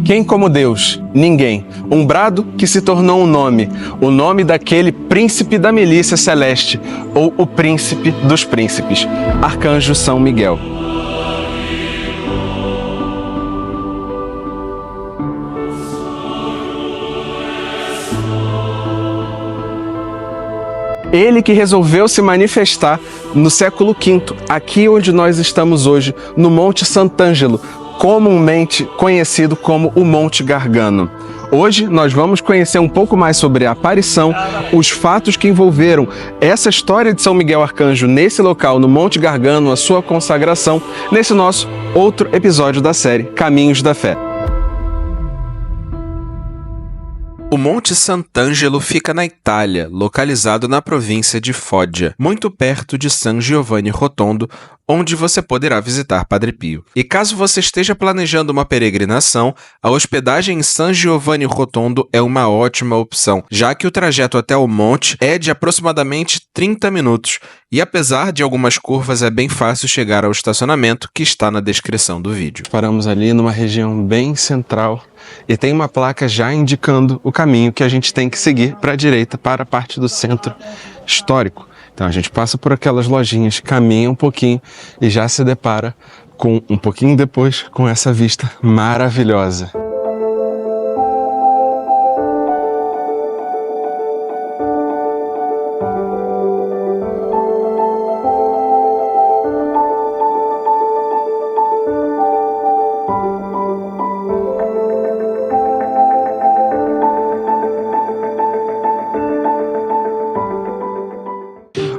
Quem como Deus? Ninguém. Um brado que se tornou um nome, o nome daquele príncipe da milícia celeste, ou o príncipe dos príncipes, Arcanjo São Miguel. Ele que resolveu se manifestar no século V, aqui onde nós estamos hoje, no Monte Sant'Angelo, comumente conhecido como o Monte Gargano. Hoje nós vamos conhecer um pouco mais sobre a aparição, os fatos que envolveram essa história de São Miguel Arcanjo nesse local, no Monte Gargano, a sua consagração, nesse nosso outro episódio da série Caminhos da Fé. O Monte Sant'Angelo fica na Itália, localizado na província de Foggia, muito perto de San Giovanni Rotondo, onde você poderá visitar Padre Pio. E caso você esteja planejando uma peregrinação, a hospedagem em San Giovanni Rotondo é uma ótima opção, já que o trajeto até o monte é de aproximadamente 30 minutos, e apesar de algumas curvas é bem fácil chegar ao estacionamento que está na descrição do vídeo. Paramos ali numa região bem central e tem uma placa já indicando o caminho que a gente tem que seguir para a direita, para a parte do centro histórico. Então a gente passa por aquelas lojinhas, caminha um pouquinho e já se depara com, um pouquinho depois, com essa vista maravilhosa.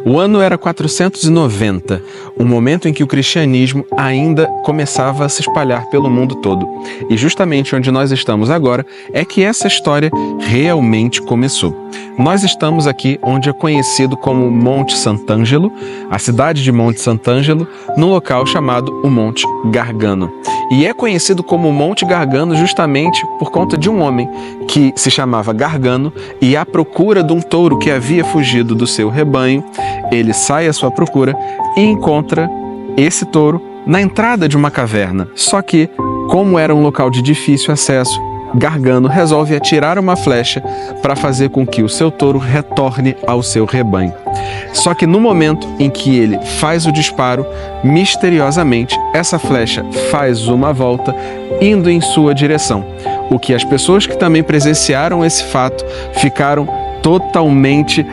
O ano era 490, um momento em que o cristianismo ainda começava a se espalhar pelo mundo todo. E justamente onde nós estamos agora é que essa história realmente começou. Nós estamos aqui onde é conhecido como Monte Sant'Angelo, a cidade de Monte Sant'Angelo, num local chamado o Monte Gargano. E é conhecido como Monte Gargano justamente por conta de um homem que se chamava Gargano e à procura de um touro que havia fugido do seu rebanho, ele sai à sua procura e encontra esse touro na entrada de uma caverna. Só que, como era um local de difícil acesso, Gargano resolve atirar uma flecha para fazer com que o seu touro retorne ao seu rebanho. Só que no momento em que ele faz o disparo, misteriosamente, essa flecha faz uma volta indo em sua direção. O que as pessoas que também presenciaram esse fato ficaram totalmente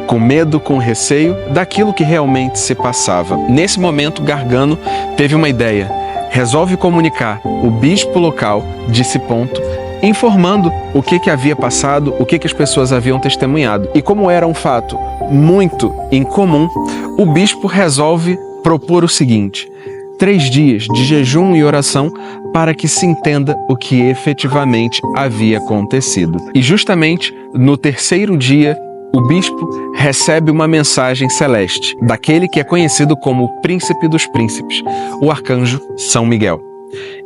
com medo, com receio daquilo que realmente se passava. Nesse momento, Gargano teve uma ideia. Resolve comunicar o bispo local de Ciponto, informando o que havia passado, o que as pessoas haviam testemunhado. E como era um fato muito incomum, o bispo resolve propor o seguinte: 3 dias de jejum e oração para que se entenda o que efetivamente havia acontecido. E justamente no 3º dia, o bispo recebe uma mensagem celeste, daquele que é conhecido como o Príncipe dos Príncipes, o Arcanjo São Miguel.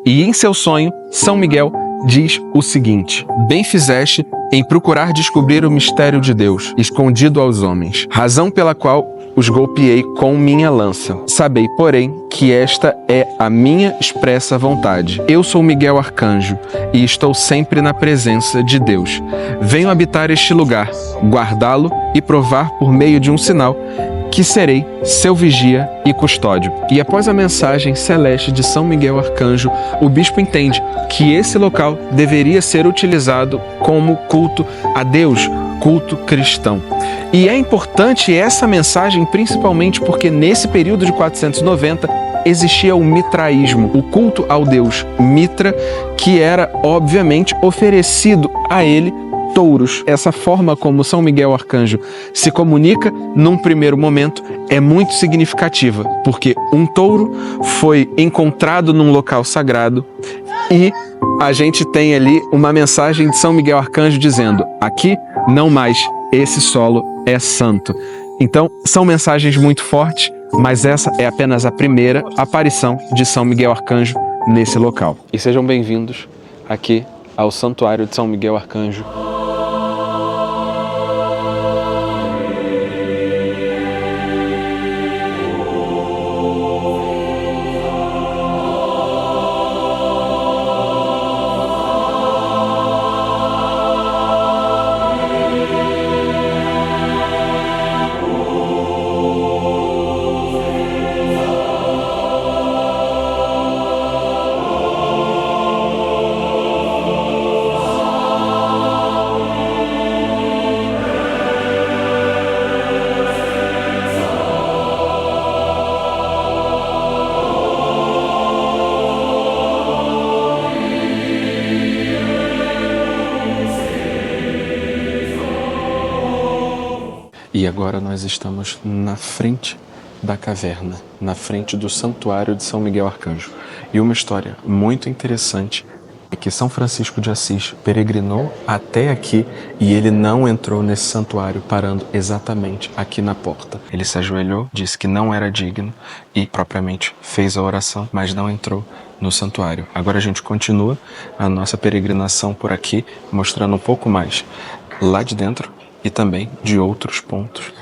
E em seu sonho, São Miguel diz o seguinte: bem fizeste em procurar descobrir o mistério de Deus, escondido aos homens, razão pela qual os golpeei com minha lança. Sabei, porém, que esta é a minha expressa vontade. Eu sou Miguel Arcanjo e estou sempre na presença de Deus. Venho habitar este lugar, guardá-lo e provar por meio de um sinal que serei seu vigia e custódio. E após a mensagem celeste de São Miguel Arcanjo, o bispo entende que esse local deveria ser utilizado como culto a Deus, culto cristão. E é importante essa mensagem principalmente porque nesse período de 490 existia o mitraísmo, o culto ao deus Mitra, que era obviamente oferecido a ele touros. Essa forma como São Miguel Arcanjo se comunica num primeiro momento é muito significativa, porque um touro foi encontrado num local sagrado e a gente tem ali uma mensagem de São Miguel Arcanjo dizendo: aqui não mais, esse solo é santo. Então, são mensagens muito fortes, mas essa é apenas a primeira aparição de São Miguel Arcanjo nesse local. E sejam bem-vindos aqui ao Santuário de São Miguel Arcanjo. E agora nós estamos na frente da caverna, na frente do santuário de São Miguel Arcanjo. E uma história muito interessante é que São Francisco de Assis peregrinou até aqui e ele não entrou nesse santuário, parando exatamente aqui na porta. Ele se ajoelhou, disse que não era digno e propriamente fez a oração, mas não entrou no santuário. Agora a gente continua a nossa peregrinação por aqui, mostrando um pouco mais lá de dentro e também de outros pontos.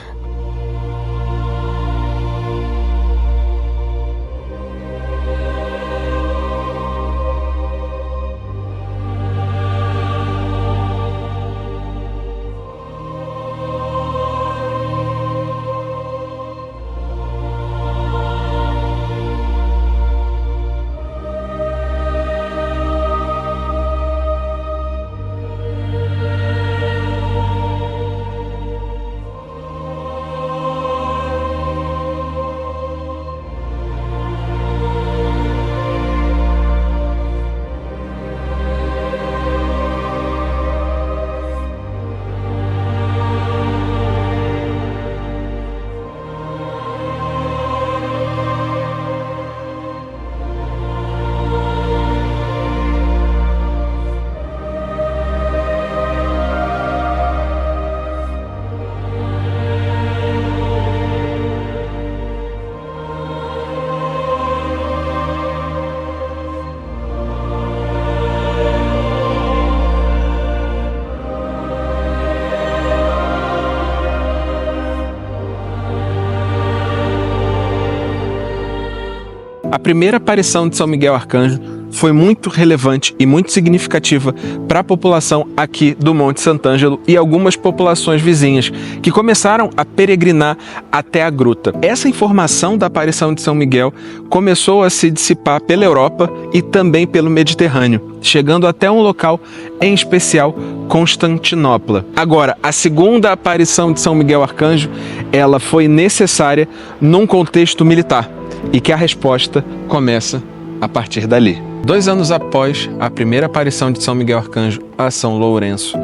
A primeira aparição de São Miguel Arcanjo foi muito relevante e muito significativa para a população aqui do Monte Sant'Angelo e algumas populações vizinhas que começaram a peregrinar até a gruta. Essa informação da aparição de São Miguel começou a se dissipar pela Europa e também pelo Mediterrâneo, chegando até um local em especial, Constantinopla. Agora, a segunda aparição de São Miguel Arcanjo, ela foi necessária num contexto militar e que a resposta começa a partir dali. 2 anos após a primeira aparição de São Miguel Arcanjo a São Lourenço,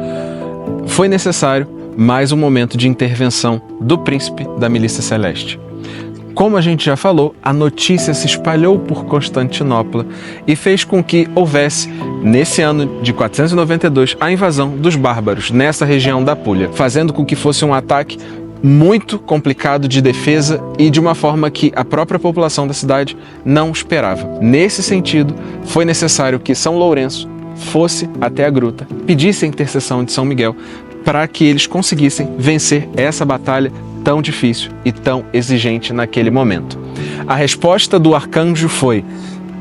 foi necessário mais um momento de intervenção do príncipe da milícia celeste. Como a gente já falou, a notícia se espalhou por Constantinopla e fez com que houvesse, nesse ano de 492, a invasão dos bárbaros nessa região da Puglia, fazendo com que fosse um ataque muito complicado de defesa e de uma forma que a própria população da cidade não esperava. Nesse sentido, foi necessário que São Lourenço fosse até a gruta, pedisse a intercessão de São Miguel para que eles conseguissem vencer essa batalha tão difícil e tão exigente naquele momento. A resposta do arcanjo foi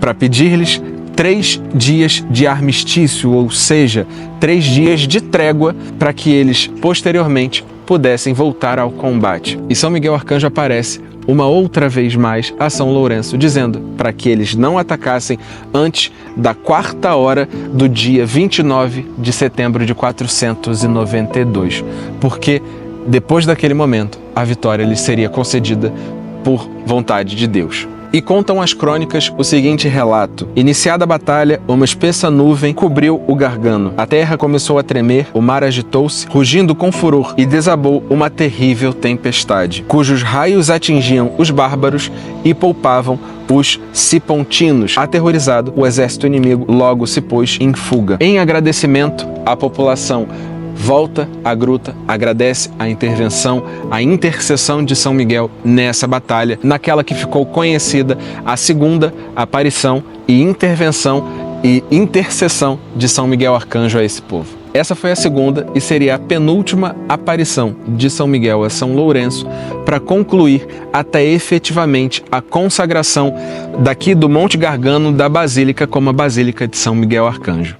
para pedir-lhes 3 dias de armistício, ou seja, 3 dias de trégua para que eles posteriormente pudessem voltar ao combate. E São Miguel Arcanjo aparece uma outra vez mais a São Lourenço, dizendo para que eles não atacassem antes da 4ª hora do dia 29 de setembro de 492, porque depois daquele momento a vitória lhes seria concedida por vontade de Deus. E contam as crônicas o seguinte relato: iniciada a batalha, uma espessa nuvem cobriu o Gargano. A terra começou a tremer, o mar agitou-se, rugindo com furor, e desabou uma terrível tempestade, cujos raios atingiam os bárbaros e poupavam os cipontinos. Aterrorizado, o exército inimigo logo se pôs em fuga. Em agradecimento, a população volta à gruta, agradece a intervenção, a intercessão de São Miguel nessa batalha, naquela que ficou conhecida a segunda aparição e intervenção e intercessão de São Miguel Arcanjo a esse povo. Essa foi a segunda e seria a penúltima aparição de São Miguel a São Lourenço para concluir até efetivamente a consagração daqui do Monte Gargano da Basílica como a Basílica de São Miguel Arcanjo.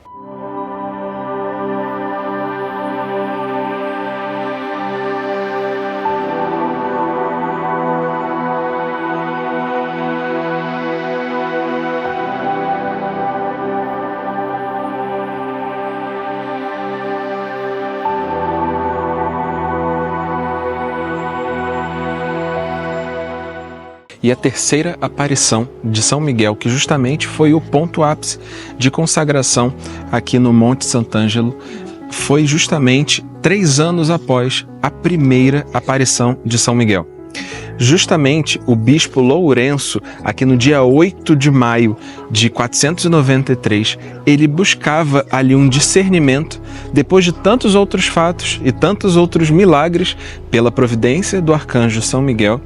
E a terceira aparição de São Miguel, que justamente foi o ponto ápice de consagração aqui no Monte Sant'Angelo, foi justamente 3 anos após a primeira aparição de São Miguel. Justamente o bispo Lourenço, aqui no dia 8 de maio de 493, ele buscava ali um discernimento, depois de tantos outros fatos e tantos outros milagres, pela providência do arcanjo São Miguel,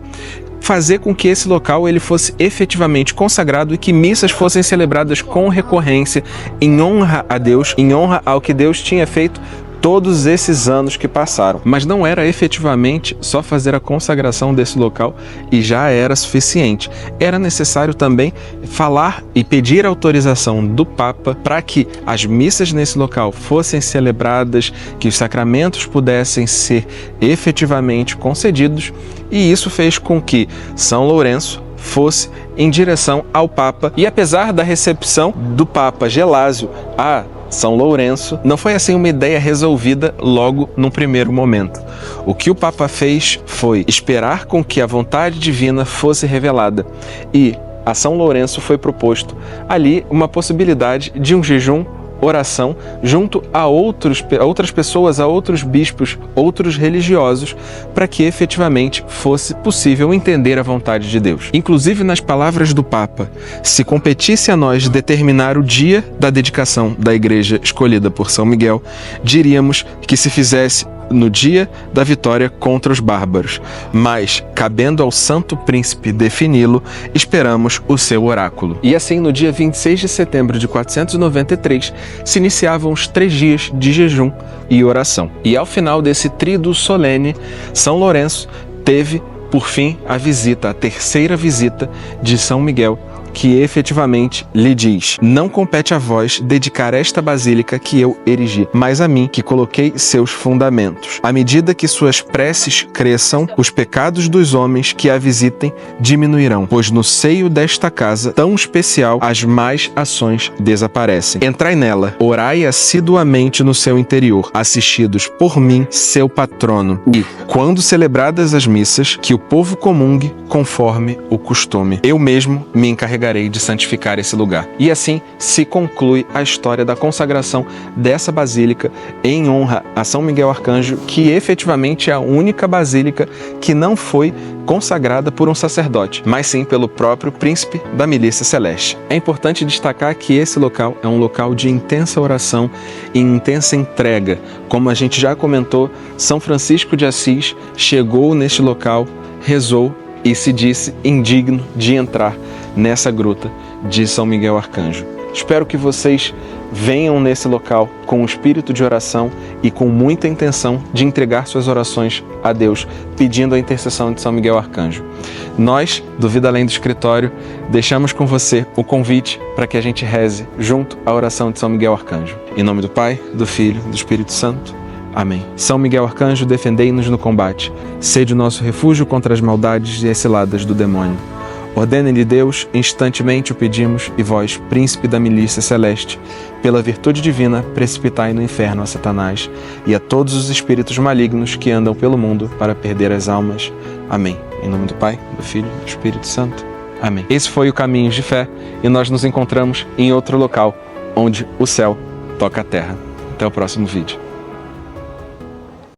fazer com que esse local ele fosse efetivamente consagrado e que missas fossem celebradas com recorrência, em honra a Deus, em honra ao que Deus tinha feito todos esses anos que passaram. Mas não era efetivamente só fazer a consagração desse local e já era suficiente. Era necessário também falar e pedir autorização do Papa para que as missas nesse local fossem celebradas, que os sacramentos pudessem ser efetivamente concedidos, e isso fez com que São Lourenço fosse em direção ao Papa. E apesar da recepção do Papa Gelásio a São Lourenço, não foi assim uma ideia resolvida logo no primeiro momento. O que o Papa fez foi esperar com que a vontade divina fosse revelada, e a São Lourenço foi proposto ali uma possibilidade de um jejum, oração, junto a outras pessoas, a outros bispos, outros religiosos, para que efetivamente fosse possível entender a vontade de Deus. Inclusive, nas palavras do Papa, se competisse a nós determinar o dia da dedicação da igreja escolhida por São Miguel, diríamos que se fizesse no dia da vitória contra os bárbaros, mas, cabendo ao Santo Príncipe defini-lo, esperamos o seu oráculo. E assim, no dia 26 de setembro de 493, se iniciavam os 3 dias de jejum e oração. E ao final desse tríduo solene, São Lourenço teve, por fim, a terceira visita de São Miguel, que efetivamente lhe diz: não compete a vós dedicar esta basílica que eu erigi, mas a mim que coloquei seus fundamentos. À medida que suas preces cresçam, os pecados dos homens que a visitem diminuirão, pois no seio desta casa tão especial as más ações desaparecem. Entrai nela, orai assiduamente no seu interior, assistidos por mim, seu patrono, e, quando celebradas as missas, que o povo comungue conforme o costume. Eu mesmo me encarregarei de santificar esse lugar. E assim se conclui a história da consagração dessa basílica em honra a São Miguel Arcanjo, que efetivamente é a única basílica que não foi consagrada por um sacerdote, mas sim pelo próprio príncipe da milícia celeste. É importante destacar que esse local é um local de intensa oração e intensa entrega. Como a gente já comentou, São Francisco de Assis chegou neste local, rezou e se disse indigno de entrar nessa gruta de São Miguel Arcanjo. Espero que vocês venham nesse local com o espírito de oração e com muita intenção de entregar suas orações a Deus, pedindo a intercessão de São Miguel Arcanjo. Nós, do Vida Além do Escritório, deixamos com você o convite para que a gente reze junto à oração de São Miguel Arcanjo. Em nome do Pai, do Filho e do Espírito Santo. Amém. São Miguel Arcanjo, defendei-nos no combate. Sede o nosso refúgio contra as maldades e as ciladas do demônio. Ordene-lhe Deus, instantemente o pedimos, e vós, príncipe da milícia celeste, pela virtude divina, precipitai no inferno a Satanás e a todos os espíritos malignos que andam pelo mundo para perder as almas. Amém. Em nome do Pai, do Filho e do Espírito Santo. Amém. Esse foi o Caminhos de Fé, e nós nos encontramos em outro local, onde o céu toca a terra. Até o próximo vídeo.